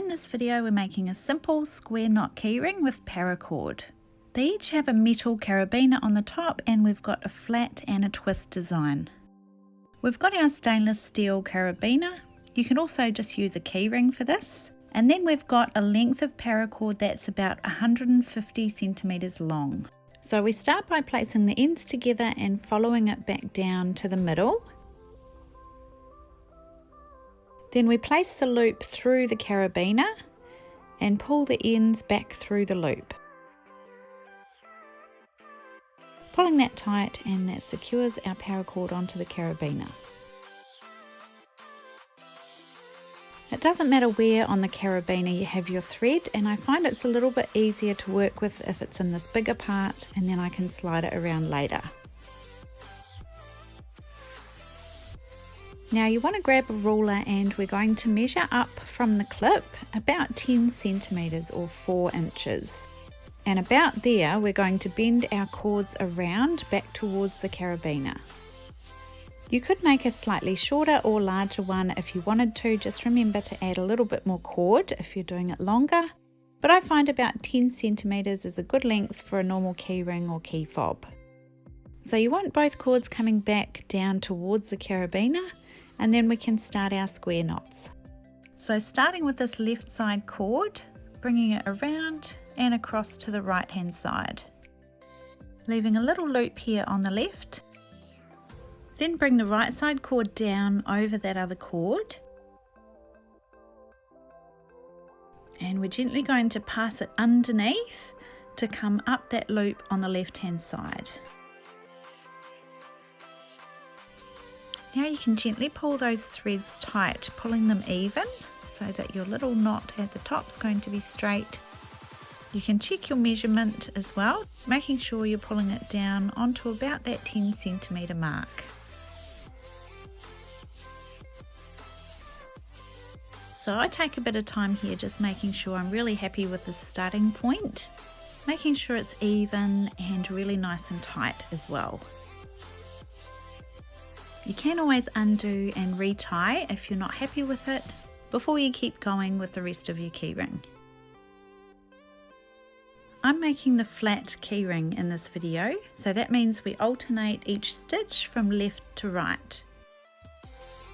this video we're making a simple square knot keyring with paracord. They each have a metal carabiner on the top and we've got a flat and a twist design. We've got our stainless steel carabiner. You can also just use a keyring for this. And then we've got a length of paracord that's about 150 centimeters long. So we start by placing the ends together and following it back down to the middle. Then we place the loop through the carabiner and pull the ends back through the loop. Pulling that tight, and that secures our paracord onto the carabiner. It doesn't matter where on the carabiner you have your thread, and I find it's a little bit easier to work with if it's in this bigger part, and then I can slide it around later. Now you want to grab a ruler and we're going to measure up from the clip about 10 centimeters or 4 inches. And about there we're going to bend our cords around back towards the carabiner. You could make a slightly shorter or larger one if you wanted to, just remember to add a little bit more cord if you're doing it longer. But I find about 10 centimeters is a good length for a normal key ring or key fob. So you want both cords coming back down towards the carabiner, and then we can start our square knots. So starting with this left side cord, bringing it around and across to the right hand side. Leaving a little loop here on the left. Then bring the right side cord down over that other cord. And we're gently going to pass it underneath to come up that loop on the left hand side. Now you can gently pull those threads tight, pulling them even so that your little knot at the top is going to be straight. You can check your measurement as well, making sure you're pulling it down onto about that 10 centimeter mark. So I take a bit of time here just making sure I'm really happy with the starting point, making sure it's even and really nice and tight as well. You can always undo and retie if you're not happy with it before you keep going with the rest of your keyring. I'm making the flat keyring in this video, so that means we alternate each stitch from left to right.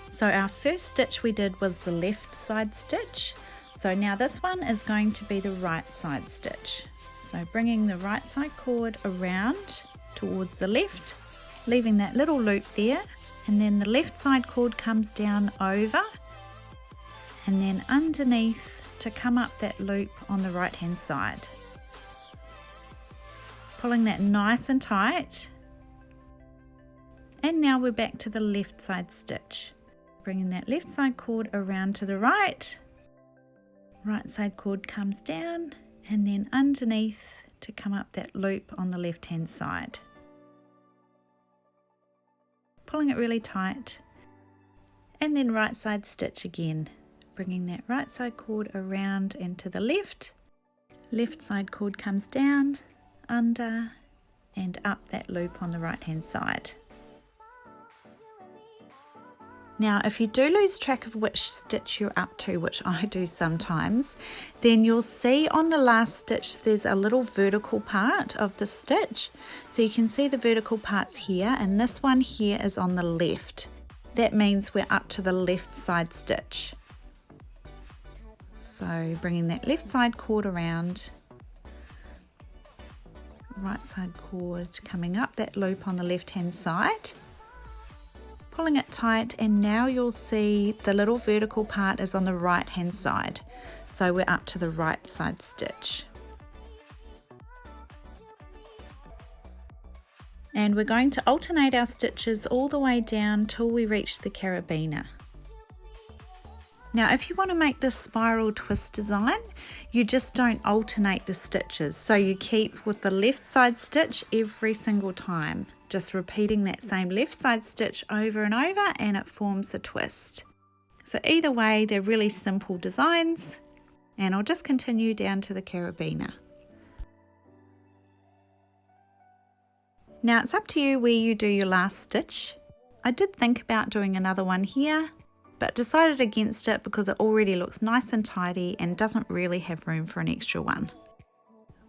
So our first stitch we did was the left side stitch, so now this one is going to be the right side stitch. So bringing the right side cord around towards the left, leaving that little loop there. And then the left side cord comes down over and then underneath to come up that loop on the right hand side. Pulling that nice and tight. And now we're back to the left side stitch. Bringing that left side cord around to the right. Right side cord comes down and then underneath to come up that loop on the left hand side. Pulling it really tight, and then right side stitch again, bringing that right side cord around and to the left side cord comes down, under and up that loop on the right hand side. Now if you do lose track of which stitch you're up to, which I do sometimes, then you'll see on the last stitch there's a little vertical part of the stitch. So you can see the vertical parts here, and this one here is on the left. That means we're up to the left side stitch. So bringing that left side cord around, right side cord coming up that loop on the left hand side. Pulling it tight, and now you'll see the little vertical part is on the right hand side, so we're up to the right side stitch. And we're going to alternate our stitches all the way down till we reach the carabiner. Now if you want to make this spiral twist design, you just don't alternate the stitches, so you keep with the left side stitch every single time, just repeating that same left side stitch over and over, and it forms the twist. So either way, they're really simple designs, and I'll just continue down to the carabiner. Now it's up to you where you do your last stitch. I did think about doing another one here, but decided against it because it already looks nice and tidy and doesn't really have room for an extra one.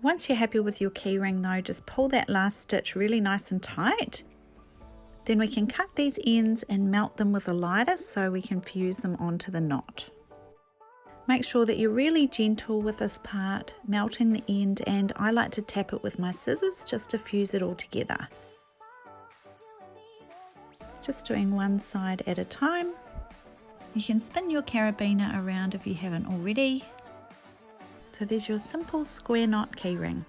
Once you're happy with your keyring though, just pull that last stitch really nice and tight. Then we can cut these ends and melt them with a lighter so we can fuse them onto the knot. Make sure that you're really gentle with this part, melting the end, and I like to tap it with my scissors just to fuse it all together. Just doing one side at a time. You can spin your carabiner around if you haven't already. So there's your simple square knot keyring.